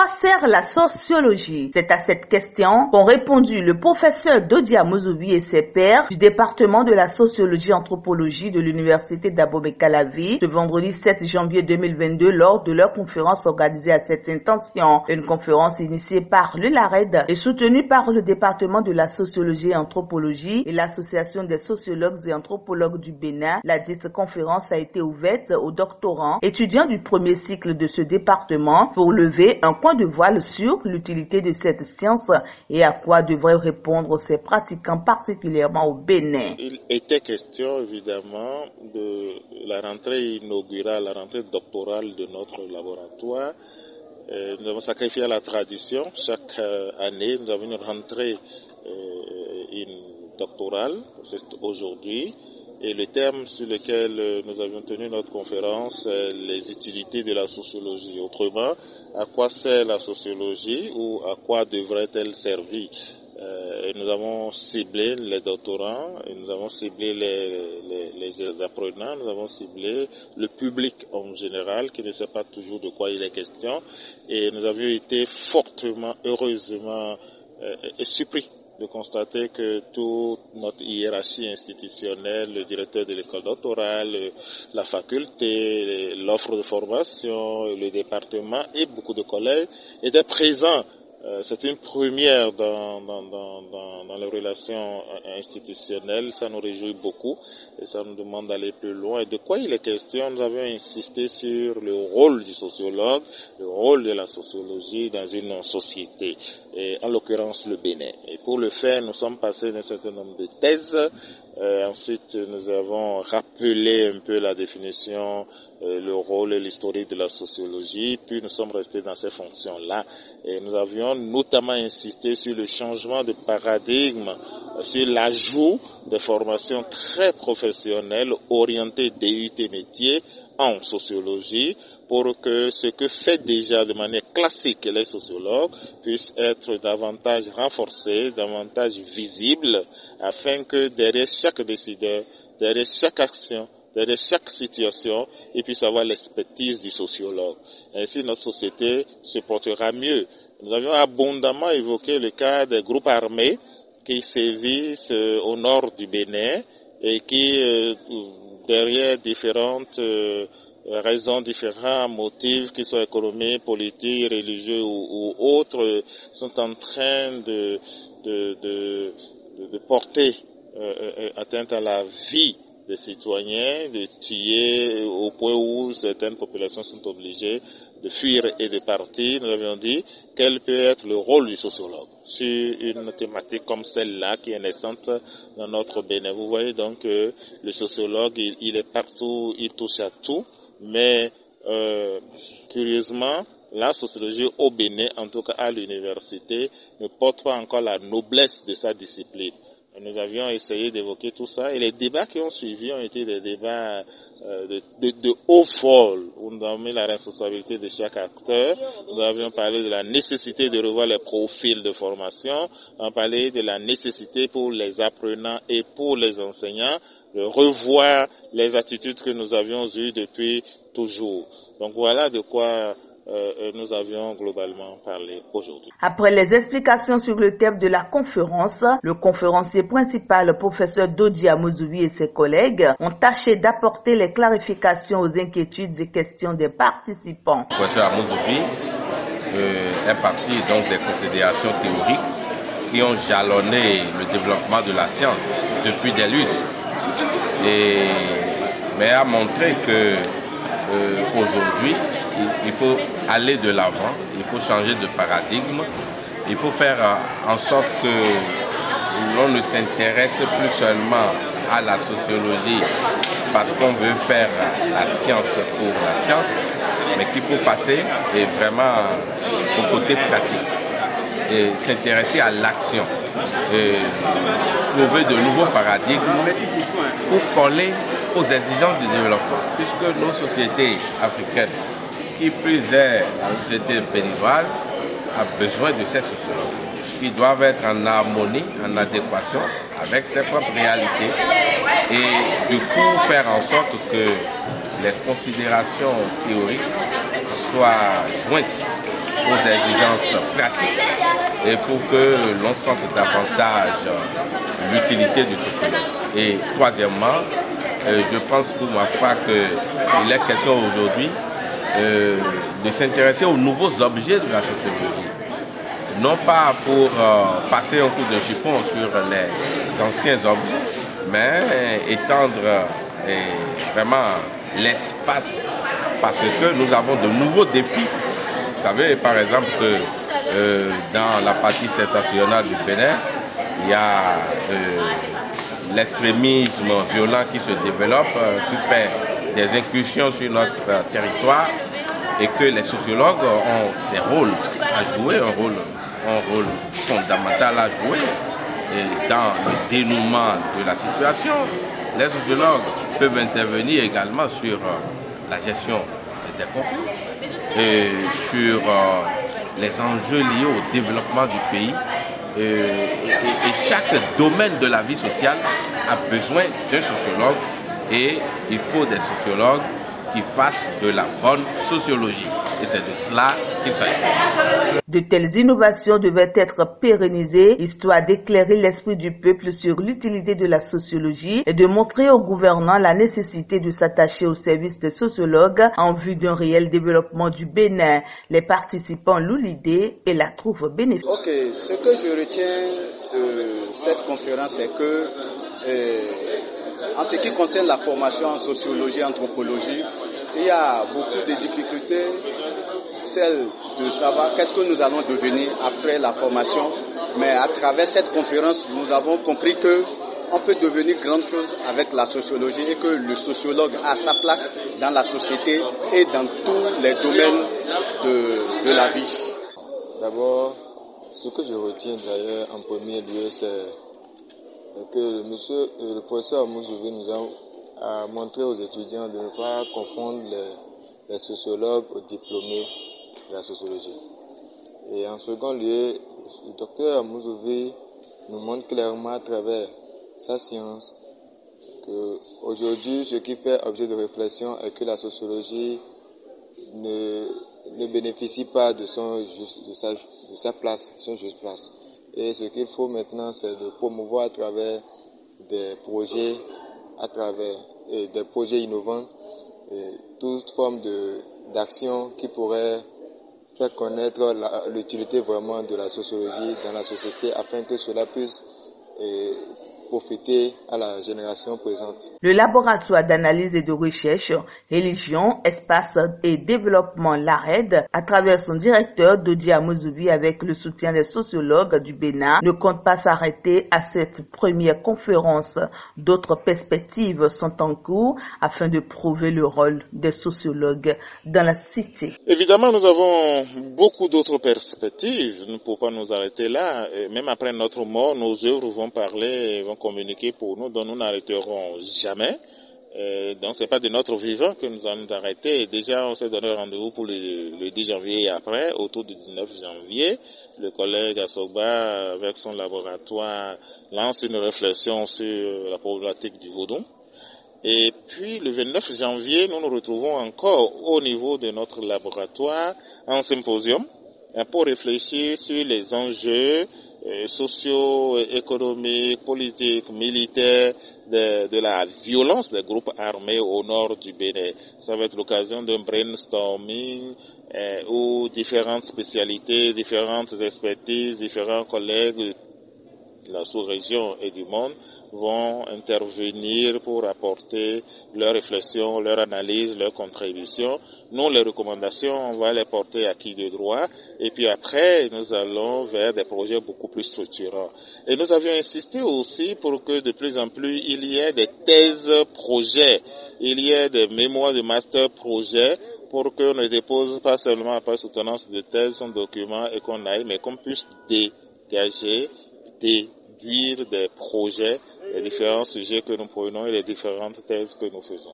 quoi sert la sociologie? C'est à cette question qu'ont répondu le professeur Dodi Amozoubi et ses pairs du département de la sociologie-anthropologie de l'université d'Abomey-Calavi ce vendredi 7 janvier 2022 lors de leur conférence organisée à cette intention. Une conférence initiée par le LARED et soutenue par le département de la sociologie et anthropologie et l'association des sociologues et anthropologues du Bénin. La dite conférence a été ouverte aux doctorants, étudiants du premier cycle de ce département pour lever un point de voile sur l'utilité de cette science et à quoi devraient répondre ses pratiquants, particulièrement au Bénin. Il était question évidemment de la rentrée inaugurale, la rentrée doctorale de notre laboratoire. Nous avons sacrifié à la tradition. Chaque année, nous avons une rentrée doctorale, c'est aujourd'hui. Et le thème sur lequel nous avions tenu notre conférence, c'est les utilités de la sociologie. Autrement, à quoi sert la sociologie ou à quoi devrait-elle servir? Nous avons ciblé les doctorants, et nous avons ciblé les apprenants, nous avons ciblé le public en général qui ne sait pas toujours de quoi il est question. Et nous avions été fortement, heureusement surpris de constater que toute notre hiérarchie institutionnelle, le directeur de l'école doctorale, la faculté, l'offre de formation, le département et beaucoup de collègues étaient présents. C'est une première dans les relations institutionnelles, ça nous réjouit beaucoup et ça nous demande d'aller plus loin. Et de quoi il est question? Nous avons insisté sur le rôle du sociologue, le rôle de la sociologie dans une société, et en l'occurrence le Bénin. Et pour le faire, nous sommes passés d'un certain nombre de thèses. Ensuite, nous avons rappelé un peu la définition, le rôle et l'historique de la sociologie, puis nous sommes restés dans ces fonctions-là. Et nous avions notamment insisté sur le changement de paradigme, sur l'ajout de formations très professionnelles orientées DUT métiers en sociologie, pour que ce que fait déjà de manière classique les sociologues puisse être davantage renforcé, davantage visible, afin que derrière chaque décideur, derrière chaque action, derrière chaque situation, il puisse avoir l'expertise du sociologue. Ainsi, notre société se portera mieux. Nous avions abondamment évoqué le cas des groupes armés qui sévissent au nord du Bénin et qui, derrière différentes raisons, différents motifs, qu'ils soient économiques, politiques, religieux ou autres, sont en train de porter atteinte à la vie des citoyens, de tuer au point où certaines populations sont obligées de fuir et de partir. Nous avions dit quel peut être le rôle du sociologue sur une thématique comme celle-là qui est naissante dans notre Bénin. Vous voyez donc que le sociologue, il est partout, il touche à tout, mais curieusement, la sociologie au Bénin, en tout cas à l'université, ne porte pas encore la noblesse de sa discipline. Nous avions essayé d'évoquer tout ça et les débats qui ont suivi ont été des débats de haut vol où nous avons mis la responsabilité de chaque acteur. Nous avions parlé de la nécessité de revoir les profils de formation, on a parlé de la nécessité pour les apprenants et pour les enseignants de revoir les attitudes que nous avions eues depuis toujours. Donc voilà de quoi nous avions globalement parlé aujourd'hui. Après les explications sur le thème de la conférence, le conférencier principal, professeur Dodi Amozoubi et ses collègues ont tâché d'apporter les clarifications aux inquiétudes et questions des participants. Le professeur Amozoubi est parti donc des considérations théoriques qui ont jalonné le développement de la science depuis des lustres, mais a montré que aujourd'hui, il faut aller de l'avant, il faut changer de paradigme, il faut faire en sorte que l'on ne s'intéresse plus seulement à la sociologie parce qu'on veut faire la science pour la science, mais qu'il faut passer vraiment au côté pratique et s'intéresser à l'action, trouver de nouveaux paradigmes pour coller aux exigences du développement, puisque nos sociétés africaines, qui plus est la société béninoise, a besoin de ces sociologues qui doivent être en harmonie, en adéquation avec ses propres réalités et du coup faire en sorte que les considérations théoriques soient jointes aux exigences pratiques et pour que l'on sente davantage l'utilité du sociologue. Et troisièmement, je pense pour ma part qu'il est question aujourd'hui de s'intéresser aux nouveaux objets de la sociologie. Non pas pour passer un coup de chiffon sur les anciens objets, mais étendre vraiment l'espace parce que nous avons de nouveaux défis. Vous savez, par exemple, que dans la partie septentrionale du Bénin, il y a l'extrémisme violent qui se développe, qui fait des incursions sur notre territoire et que les sociologues ont des rôles à jouer, un rôle fondamental à jouer et dans le dénouement de la situation. Les sociologues peuvent intervenir également sur la gestion des conflits et sur les enjeux liés au développement du pays. Et chaque domaine de la vie sociale a besoin d'un sociologue et il faut des sociologues qui fassent de la bonne sociologie. Et c'est de cela qu'il s'agit. De telles innovations devaient être pérennisées, histoire d'éclairer l'esprit du peuple sur l'utilité de la sociologie et de montrer aux gouvernants la nécessité de s'attacher au service des sociologues en vue d'un réel développement du Bénin. Les participants louent l'idée et la trouvent bénéfique. Ok, ce que je retiens de cette conférence, c'est que en ce qui concerne la formation en sociologie, anthropologie, il y a beaucoup de difficultés, celle de savoir qu'est-ce que nous allons devenir après la formation. Mais à travers cette conférence, nous avons compris qu'on peut devenir grande chose avec la sociologie et que le sociologue a sa place dans la société et dans tous les domaines de la vie. D'abord, ce que je retiens d'ailleurs en premier lieu, c'est que le professeur Mouzouvi nous a montré aux étudiants de ne pas confondre les sociologues aux diplômés de la sociologie. Et en second lieu, le docteur Mouzouvi nous montre clairement à travers sa science qu'aujourd'hui, ce qui fait objet de réflexion est que la sociologie ne bénéficie pas de sa place, son juste place. Et ce qu'il faut maintenant, c'est de promouvoir à travers des projets, des projets innovants, toute forme d'action qui pourrait faire connaître l'utilité vraiment de la sociologie dans la société afin que cela puisse profiter à la génération présente. Le laboratoire d'analyse et de recherche, religion, espace et développement l'ARED, à travers son directeur Dodia Mouzouvi avec le soutien des sociologues du Bénin, ne compte pas s'arrêter à cette première conférence. D'autres perspectives sont en cours afin de prouver le rôle des sociologues dans la cité. Évidemment, nous avons beaucoup d'autres perspectives. Nous ne pouvons pas nous arrêter là. Et même après notre mort, nos œuvres vont parler, vont communiquer pour nous, dont nous n'arrêterons jamais. Donc c'est pas de notre vivant que nous allons nous arrêter. Et déjà, on s'est donné rendez-vous pour le 10 janvier et après, autour du 19 janvier. Le collègue Asogba, avec son laboratoire, lance une réflexion sur la problématique du vaudou. Et puis, le 29 janvier, nous nous retrouvons encore au niveau de notre laboratoire en symposium pour réfléchir sur les enjeux sociaux, économiques, politiques, militaires de la violence des groupes armés au nord du Bénin. Ça va être l'occasion d'un brainstorming où différentes spécialités, différentes expertises, différents collègues de la sous-région et du monde vont intervenir pour apporter leurs réflexions, leurs analyses, leurs contributions. Nous, les recommandations, on va les porter à qui de droit. Et puis après, nous allons vers des projets beaucoup plus structurants. Et nous avions insisté aussi pour que de plus en plus, il y ait des thèses projets, il y ait des mémoires de master projets pour qu'on ne dépose pas seulement après soutenance de thèse son document et qu'on aille, mais qu'on puisse dégager, déduire des projets, les différents sujets que nous prenons et les différentes thèses que nous faisons.